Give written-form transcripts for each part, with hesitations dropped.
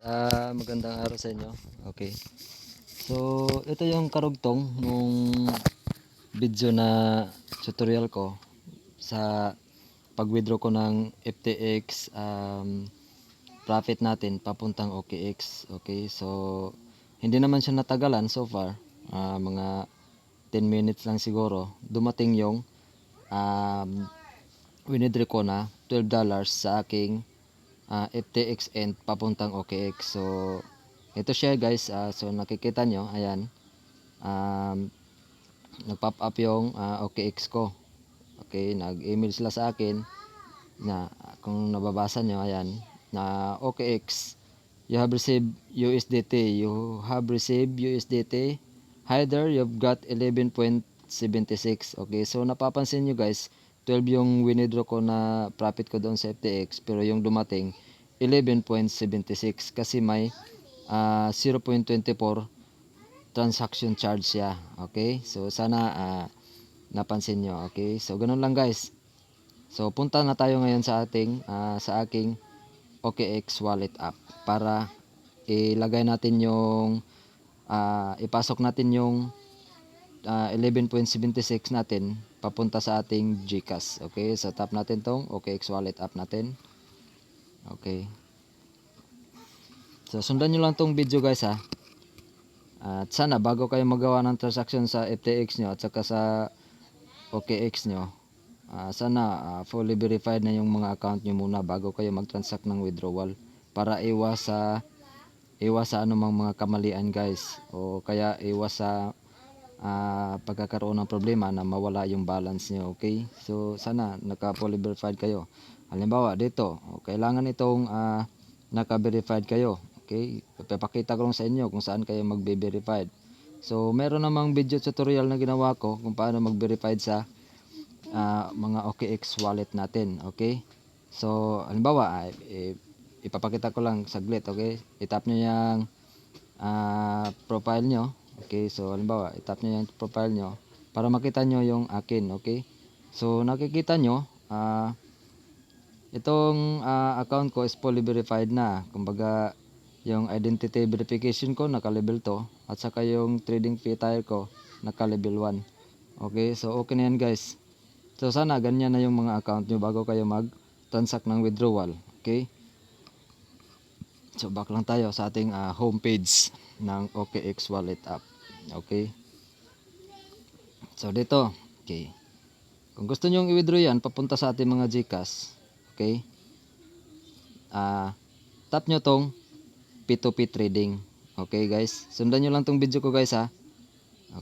Magandang araw sa inyo. Okay. So, ito yung karugtong nung video na tutorial ko sa pag-withdraw ko ng FTX profit natin papuntang OKX. Okay. So, hindi naman siya natagalan so far. Mga 10 minutes lang siguro. Dumating yung um, winidraw ko na $12 sa aking FTX and papuntang OKX. So ito siya guys, so nakikita nyo, ayan, um, nag-pop up yung OKX ko. Okay, nag-email sila sa akin na kung nababasa nyo, ayan, na OKX, you have received USDT, you have received USDT, either you've got 11.76. Okay, so napapansin nyo guys, 12 yung winidraw ko na profit ko doon sa FTX, pero yung dumating 11.76 kasi may 0.24 transaction charge siya. Okay, so sana napansin nyo. Okay, so ganun lang guys. So punta na tayo ngayon sa aking OKX wallet app para ilagay natin yung ipasok natin yung 11.76 natin papunta sa ating GCash. Okay, so tap natin tong OKX wallet app natin. Okay, so sundan nyo lang tong video guys ha. At sana bago kayo magawa ng transaction sa FTX nyo at saka sa OKX nyo, sana fully verified na yung mga account nyo muna bago kayo mag-transact ng withdrawal para iwas sa anumang mga kamalian guys, o kaya iwas sa pagkakaroon ng problema na mawala yung balance nyo. Okay, so sana naka-fully verified kayo. Halimbawa dito, kailangan itong naka-verified kayo. Okay, papakita ko lang sa inyo kung saan kayo magbe-verified. So meron namang video tutorial na ginawa ko kung paano mag-verified sa mga OKX wallet natin. Okay, so halimbawa ipapakita ko lang saglit. Okay, itap nyo yung profile nyo. Okay, so halimbawa itap nyo yung profile nyo para makita nyo yung akin. Okay, so nakikita nyo itong account ko is fully verified na. Kumbaga yung identity verification ko naka-level 2 at saka yung trading fee tire ko naka-level 1. Okay, so okay na yan guys. So sana ganyan na yung mga account nyo bago kayo mag-transact ng withdrawal. Okay, so back lang tayo sa ating homepage ng OKX wallet app. Okay, so dito, okay, kung gusto nyo i-withdraw yan papunta sa ating mga GCash, okay, tap nyo tong P2P trading. Okay guys, sundan nyo lang tong video ko guys ha.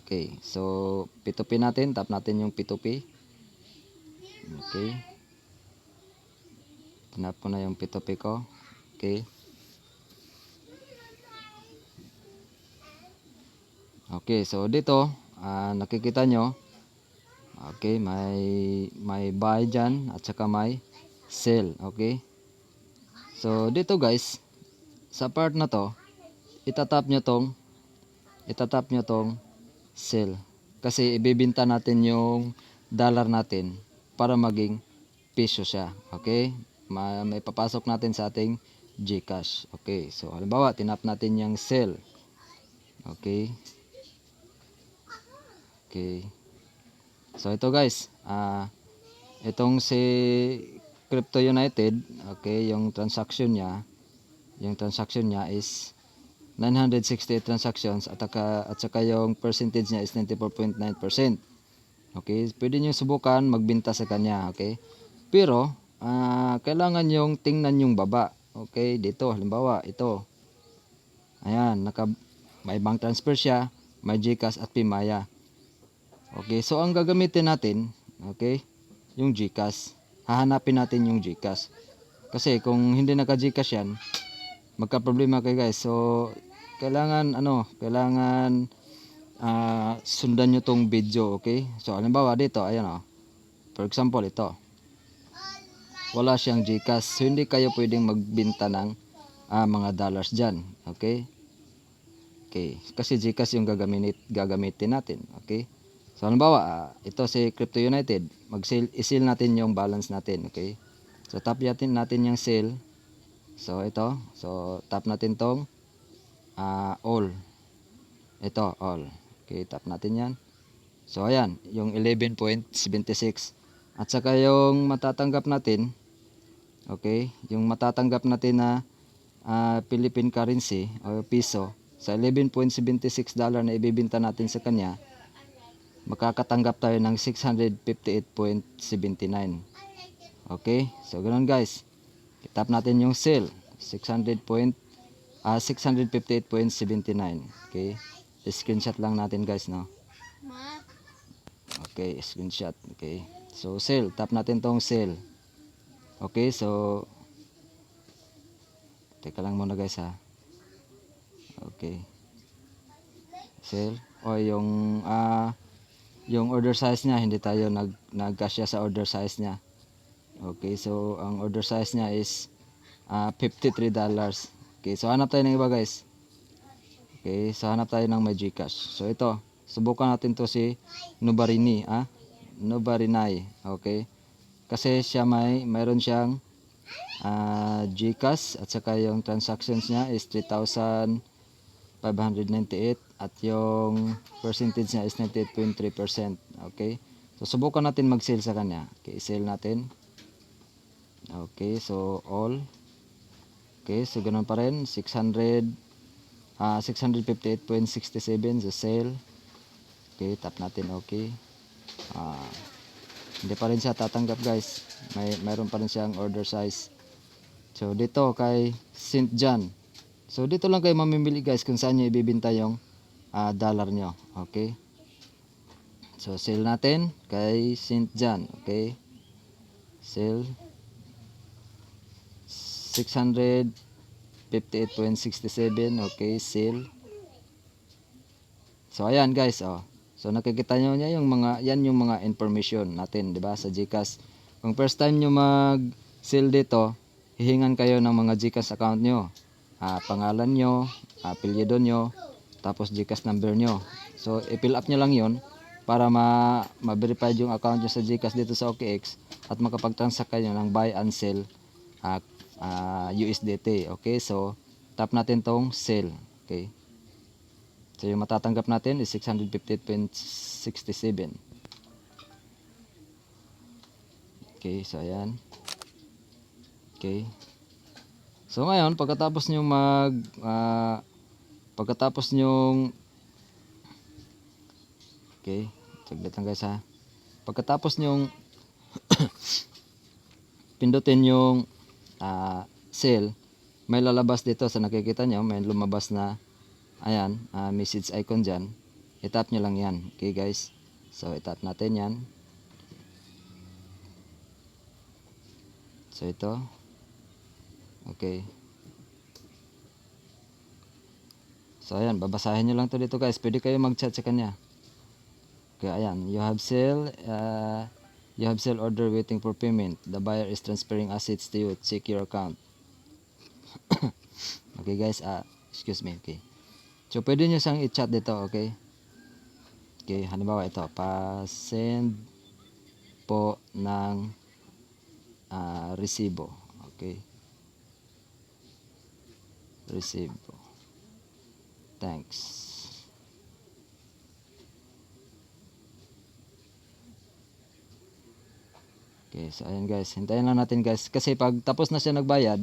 Okay, so P2P natin, tap natin yung P2P. Okay, tinap ko na yung P2P ko. Okay, okay, so dito nakikita nyo, okay, may buy dyan at saka may sell. Okay, so dito guys, sa part na to, itatap nyo tong sell kasi ibebenta natin yung dollar natin para maging piso siya. Okay, may papasok natin sa ating GCash. Okay, so halimbawa tinap natin yung sell. Okay, okay, so ito guys, itong si Crypto United, okay, yung transaction niya is 968 transactions at saka yung percentage niya is 94.9%. Okay, pwede niyo subukan magbenta sa kanya. Okay, pero kailangan yung tingnan yung baba. Okay, dito halimbawa ito, ayan, may bank transfer siya, may GCash at Pimaya. Okay, so ang gagamitin natin, okay, yung GCash. Hahanapin natin yung GCash kasi kung hindi naka GCash yan, magka-problema kayo guys. So kailangan sundan nyo tong video. Okay, so halimbawa dito, ayan for example ito, wala siyang GCash, so hindi kayo pwedeng magbenta ng mga dollars dyan. Okay, okay, kasi GCash yung gagamitin natin. Okay, so halimbawa ito si Crypto United, i-sell natin yung balance natin. Okay, so tap natin yung sell. So ito, so tap natin tong all. Ito, all. Okay, tap natin yan. So ayan, yung 11.76. At saka yung matatanggap natin, okay, yung matatanggap natin na Philippine currency o piso sa $11.76 na ibibenta natin sa kanya, makakatanggap tayo ng 658.79. Okay, so ganoon guys. Tap natin yung sale, 658.79. Okay, screenshot lang natin guys, no. Okay, screenshot. Okay, so sale, tap natin tong sale. Okay, so teka lang muna guys ha. Okay, sale. O yung order size niya, hindi tayo nagkasya sa order size niya. Okay, so ang order size niya is $53. Okay, so hanap tayo ng iba guys. Okay, so hanap tayo ng may Gcash. So ito, subukan natin to si Nubarini, Nubarinay. Okay, kasi siya mayroon siyang Gcash at saka yung transactions niya is 3,598 at yung percentage niya is 98.3%. Okay, so subukan natin mag-sale sa kanya. Okay, sale natin. Okay, so all. Okay, so ganun pa rin, 658.67 sa sale. Okay, tap natin okay. Hindi pa rin siya tatanggap guys. Mayroon pa rin siyang order size. So dito kay St. John. So dito lang kayo mamimili guys kung saan nyo ibibenta yung dollar nyo. Okay. So sale natin kay St. John. Okay. Sale 658.67. Okay, sale. So ayan guys, so nakikita nyo niya yung yung mga information natin, 'di ba, sa GCash. Kung first time nyo mag-sale dito, hihingan kayo ng mga GCash account nyo. Pangalan nyo, apelyido nyo, tapos GCash number nyo. So i-fill up nyo lang 'yon para ma-verify yung account nyo sa GCash dito sa OKX at makapag-transact kayo ng buy and sell USDT. Okay, so tap natin tong sell. Okay, so yung matatanggap natin is 658.67. Okay, so ayan. Okay, so ngayon pagkatapos nyo okay, saglit lang guys ha. Pagkatapos nyong pindutin yung sale, may lalabas dito sa nakikita nyo, may lumabas na ayan, message icon dyan. I-tap nyo lang yan. Okay guys, so i-tap natin yan. So ito, okay, so ayan, babasahin nyo lang to dito guys. Pwede kayo mag-chat sa kanya. Okay, ayan, you have sale order waiting for payment. The buyer is transferring assets to you. Check your account. Okay guys, excuse me. Okay, so pwede nyo siyang i-chat dito. Okay, okay, halimbawa ito, pa-send po ng resibo. Okay, resibo, thanks. Okay, so ayan guys, hintayin lang natin guys, kasi pag tapos na siya nagbayad,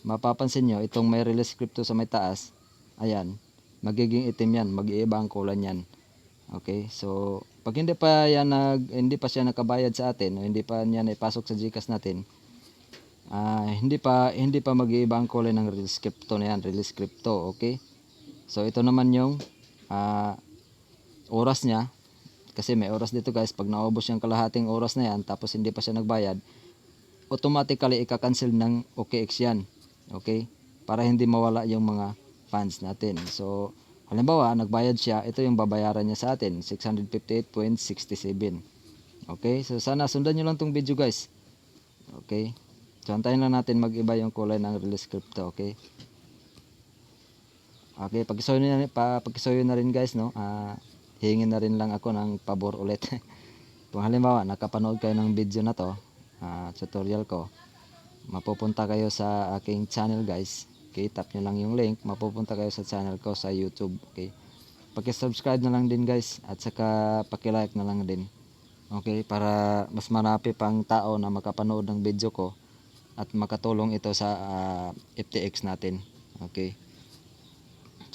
mapapansin nyo itong may release crypto sa may taas, ayan, magiging itim yan, mag-iiba ang kulay niyan. Okay, so pag hindi pa siya nakabayad sa atin, o hindi pa niya naipasok sa GCash natin, hindi pa mag-iiba ang kulay ng release crypto na yan, release crypto. Okay, so ito naman yung oras niya. Kasi may oras dito guys, pag naubos yung kalahating oras na yan, tapos hindi pa siya nagbayad, automatically ika-cancel ng OKX yan. Okay, para hindi mawala yung mga funds natin. So halimbawa nagbayad siya, ito yung babayaran niya sa atin, 658.67. Okay, so sana sundan nyo lang tong video guys. Okay, so antayin lang natin mag-iba yung kulay ng release crypto. Okay, okay, pag-isuyo na rin guys, no. Hingin na rin lang ako ng pabor ulit. Kung halimbawa nakapanood kayo ng video na to, tutorial ko, mapupunta kayo sa aking channel guys. Okay, tap nyo lang yung link, mapupunta kayo sa channel ko sa YouTube. Okay, paki-subscribe na lang din guys, at saka paki-like na lang din. Okay, para mas marami pang tao na makapanood ng video ko at makatulong ito sa FTX natin. Okay,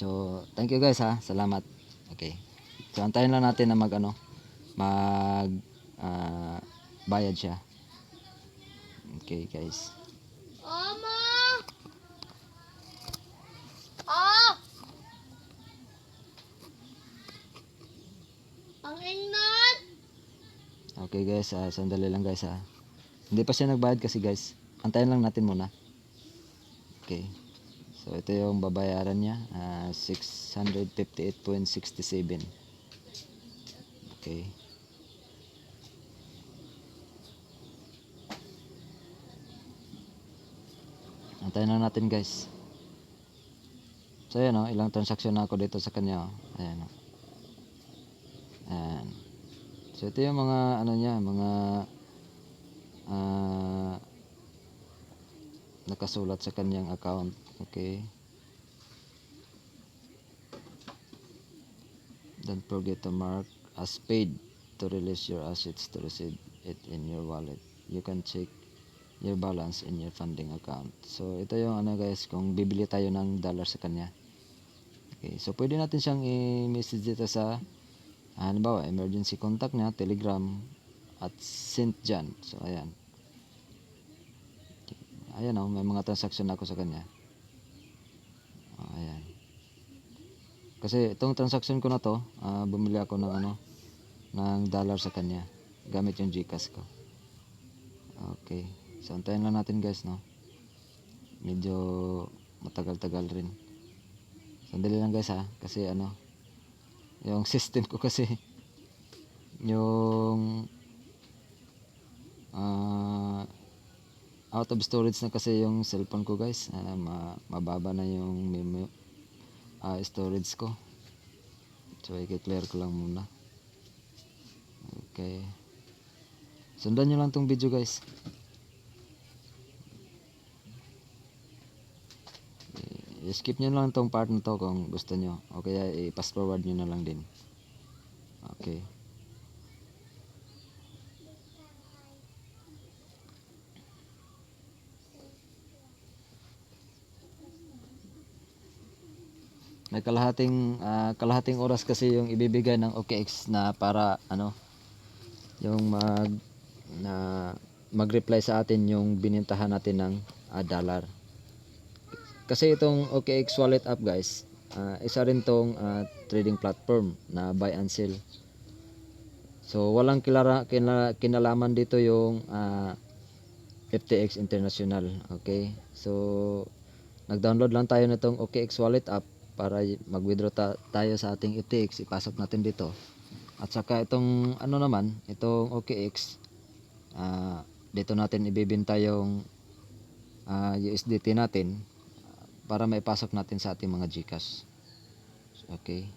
so thank you guys ha, salamat. Okay, so antayin lang natin na mag ah, bayad siya. Okay guys. Mama! Ah! Ang ingnan! Okay guys, sandali lang guys ha. Hindi pa siya nagbayad kasi guys. Antayin lang natin muna. Okay. So ito yung babayaran niya, 658.67. Okay. Antayin lang natin guys. So ayan ilang transaction na ako dito sa kanya. Ayan Ayan. So ito yung mga niya, mga nakasulat sa kanyang account. Okay. Don't forget to mark as paid to release your assets to receive it in your wallet. You can check your balance in your funding account. So ito yung guys, kung bibili tayo ng dollar sa kanya. Okay, so pwede natin siyang i-message dito sa halimbawa emergency contact niya, Telegram at Sent dyan. So ayan. Okay. Ayan may mga transaction ako sa kanya. Ayan. Kasi itong transaction ko na to, bumili ako ng dollar sa kanya gamit yung GCash ko. Okay. So antayin lang natin guys Medyo matagal-tagal rin. Sandali lang guys kasi yung system ko kasi yung out of storage na kasi yung cellphone ko guys. Mababa na yung storage ko. So i-clear ko lang muna. Okay. Sundan nyo lang tong video guys. I-skip nyo lang tong part na to kung gusto nyo. O kaya i-fast forward nyo na lang din. Okay. May kalahating oras kasi yung ibibigay ng OKX na para yung mag-reply sa atin yung binintahan natin ng dollar. Kasi itong OKX wallet app guys, isa rin tong trading platform na buy and sell. So walang kinalaman dito yung FTX International. Okay, so nag-download lang tayo nitong OKX wallet app para mag-withdraw tayo sa ating FTX, ipasok natin dito. At saka itong itong OKX, dito natin ibibenta yung USDT natin para maipasok natin sa ating mga GCash. Okay.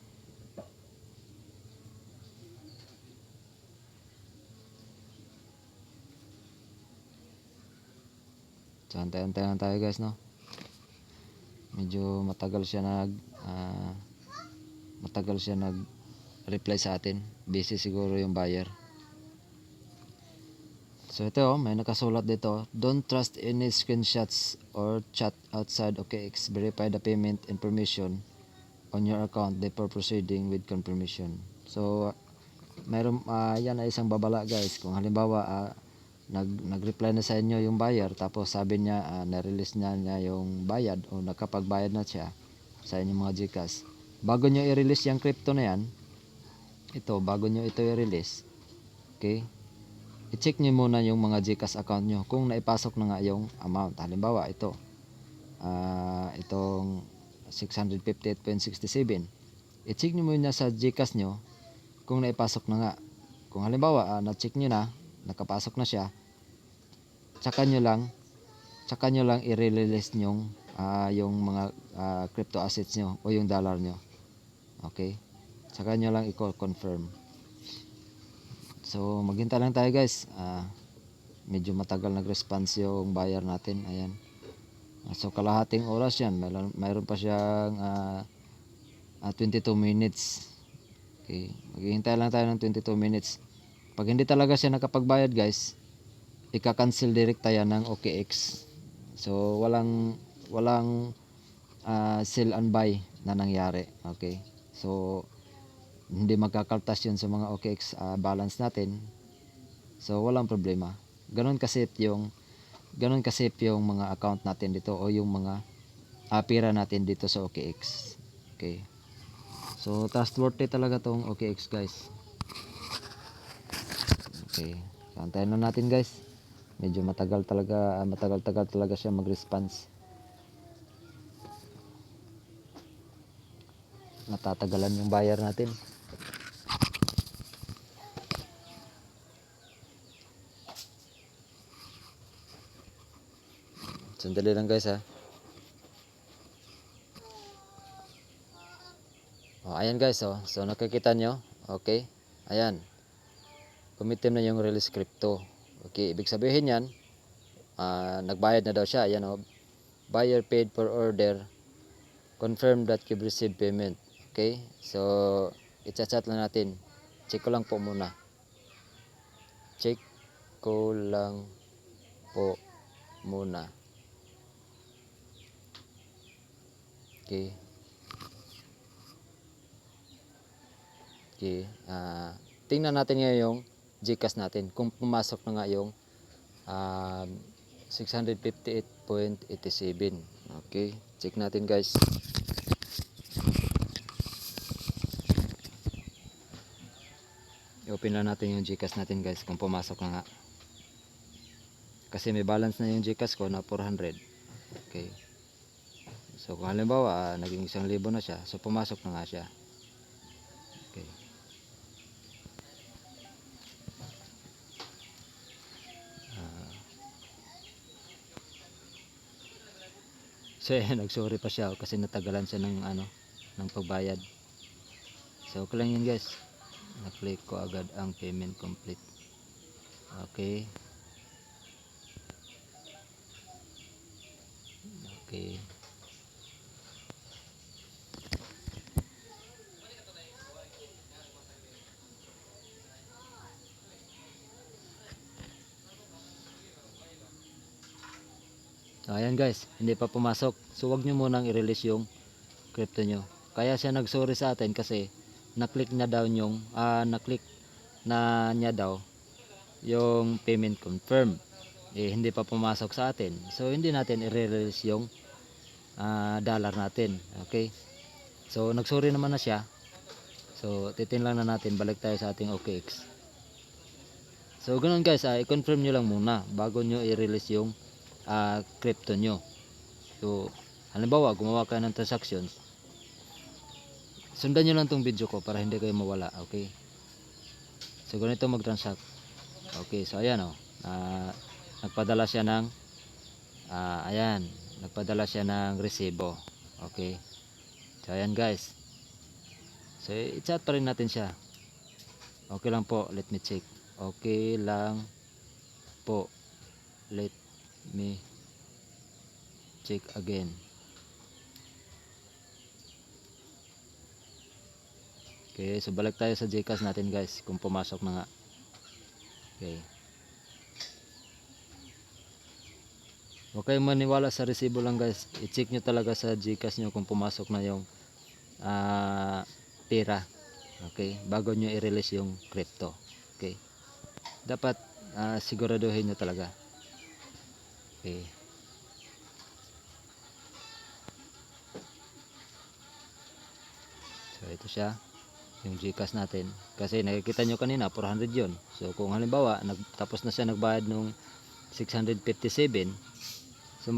So antay-antay lang tayo guys Medyo matagal siya nag reply sa atin. Busy siguro yung buyer. So ito may nakasulat dito, don't trust any screenshots or chat outside OKX. Verify the payment information on your account before proceeding with confirmation. So mayroon yan ay isang babala guys. Kung halimbawa nag-reply na sa inyo yung buyer, tapos sabi niya na-release niya yung bayad o nakapagbayad na siya sa inyong mga GCash. Bago nyo i-release yung crypto na yan, bago nyo ito i-release, okay, i-check nyo muna yung mga GCash account nyo kung naipasok na nga yung amount. Halimbawa itong 658.67, i-check nyo muna sa GCash nyo kung naipasok na nga. Kung halimbawa na-check nyo na, nakapasok na siya, tsaka nyo lang i-release yung mga crypto assets nyo o yung dollar nyo. Okay, tsaka nyo lang i-confirm. So maghintay lang tayo guys. medyo matagal nag-response yung buyer natin. Ayan. So kalahating oras yan. Mayroon pa siyang 22 minutes. Okay. Maghihintay lang tayo ng 22 minutes. Pag hindi talaga siya nakapagbayad guys, ika-cancel direct tayo ng OKX. So walang sell and buy na nangyari. Okay. So hindi magkakaltas yun sa mga OKX balance natin. So walang problema. Ganon ka-safe yung mga account natin dito o yung mga pera natin dito sa OKX. Okay. So trustworthy talaga tong OKX guys. Okay. So antayin na natin guys. Medyo matagal-tagal talaga siya mag-response. Natatagalan yung buyer natin. Sandali lang guys ha. Ayan guys so nakikita nyo. Okay. Ayan. Kumitim na yung release crypto. Okay, ibig sabihin yan nagbayad na daw siya. Ayan buyer paid for order. Confirm that you've received payment. Okay, so i-chat lang natin. Check ko lang po muna. Check ko lang po muna. Okay. Okay. Tingnan natin ngayon yung GCash natin. Kung pumasok na nga yung 658.87. Okay. Check natin guys. I-open na natin yung GCash natin guys kung pumasok na nga. Kasi may balance na yung GCash ko na 400. Okay. So kung halimbawa naging 1,000 na siya, so pumasok na nga siya. Okay. So nagsorry pa siya kasi natagalan siya ng ng pagbayad. So okay lang yun guys. Na-click ko agad ang payment complete. Okay. Okay. So, ayan guys, hindi pa pumasok. So wag nyo munang i-release yung crypto nyo. Kaya siya nagsorry sa atin kasi na-click na daw na-click na niya daw yung payment confirm. Hindi pa pumasok sa atin. So hindi natin i-release yung dollar natin. Okay? So nagsorry naman na siya. So titingnan na natin, balik tayo sa ating OKX. So ganoon guys, i-confirm nyo lang muna bago nyo i-release yung crypto nyo. So halimbawa gumawa kayo ng transactions, sundan nyo lang tong video ko para hindi kayo mawala. Okay, so ganito mag-transact. Okay, so ayan nagpadala siya ng ayan, nagpadala siya ng resibo. Okay, so ayan guys, so i-chat pa rin natin siya. Okay lang po, let me check. Okay lang po, let me check again. Okay, so balik tayo sa GCash natin guys kung pumasok na nga. Okay, huwag kayong maniwala sa resibo lang guys. I-check nyo talaga sa GCash nyo kung pumasok na yung pera. Okay, bago nyo i-release yung crypto. Okay, dapat siguraduhin nyo talaga. Okay, so ito siya yung GCash natin. Kasi nakikita nyo kanina 400 yon. So kung halimbawa tapos na siya nagbayad nung 657, so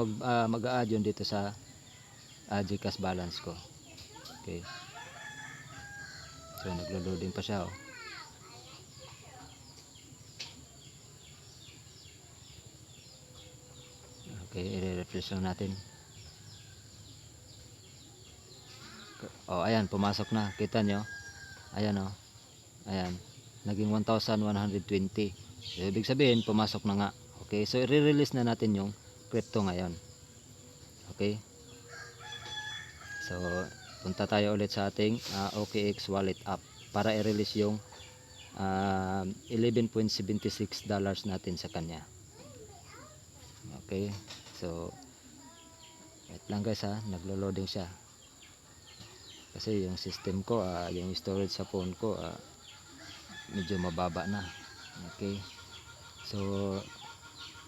mag-a-add yun dito sa GCash balance ko. Okay, so naglo-loading pa siya Okay, i-refresh lang natin. Ayan, pumasok na. Kita nyo? Ayan ayan, naging 1,120. So, ibig sabihin pumasok na nga. Okay, so i-release na natin yung crypto ngayon. Okay. So, punta tayo ulit sa ating OKX wallet app para i-release yung $11.76 natin sa kanya. Okay. So, wait lang guys ha, naglo-loading siya. Kasi yung system ko, yung storage sa phone ko, medyo mababa na. Okay. So,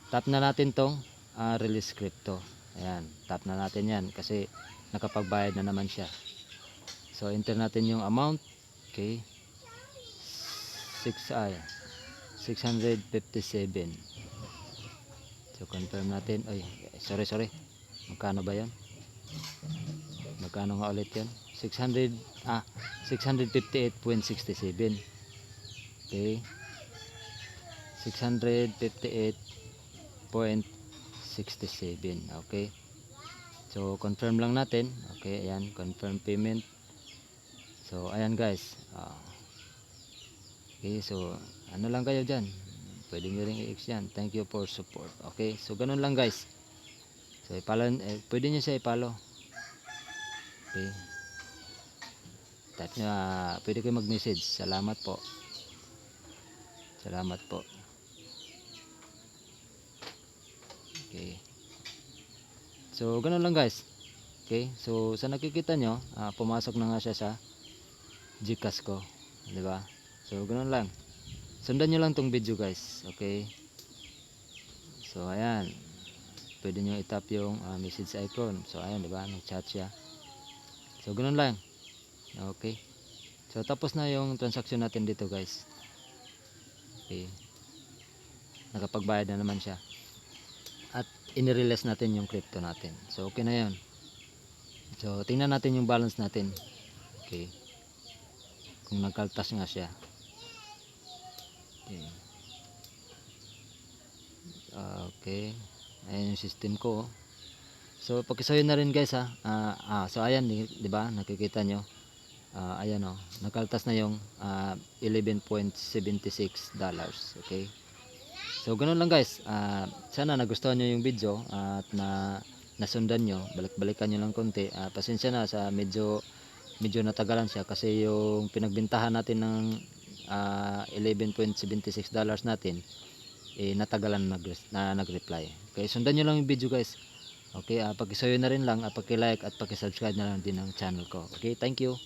tap na natin tong release crypto. Ayan, tap na natin yan kasi nakapagbayad na naman siya. So, enter natin yung amount. Okay. 657. So, confirm natin. Ay, sorry. Magkano ba yan? Magkano nga ulit yan? 658.67. Okay. 658.67. Okay. So, confirm lang natin. Okay, ayan, confirm payment. So, ayan guys. Okay, so, ano lang kayo dyan. Pwede nyo rin i-X yan. Thank you for support. Okay, so ganun lang guys. So, pwede nyo siya i-follow. Okay. Type nyo, pwede kayo mag-message. Salamat po. Salamat po. Okay. So, ganun lang guys. Okay, so sa nakikita nyo, pumasok na nga siya sa Gcash ko. Diba? So, ganun lang. Sundan nyo lang tong video guys. Okay. So, ayan. Pwede nyo itap yung message icon. So, ayan, diba? Nag-chat siya. So, ganun lang. Okay. So, tapos na yung transaction natin dito guys. Okay. Nakapagbayad na naman siya. At inirelease natin yung crypto natin. So, okay na yun. So, tingnan natin yung balance natin. Okay. Kung nagkaltas nga siya. Okay. Okay. Ayan yung system ko. So, pakisayo na rin guys ha. So, ayan, di ba? Nakikita nyo. Ayan o. Nakaltas na yung $11.76. Okay. So, ganun lang guys. Sana nagustuhan nyo yung video at nasundan nyo. Balik-balikan nyo lang konti. Pasensya na sa medyo natagalan siya kasi yung pinagbintahan natin ng $11.76 natin natagalan na nag-reply. Okay, sundan nyo lang yung video guys. Okay, pakisayo na rin lang at paki-like at paki-subscribe na lang din ng channel ko. Okay, thank you.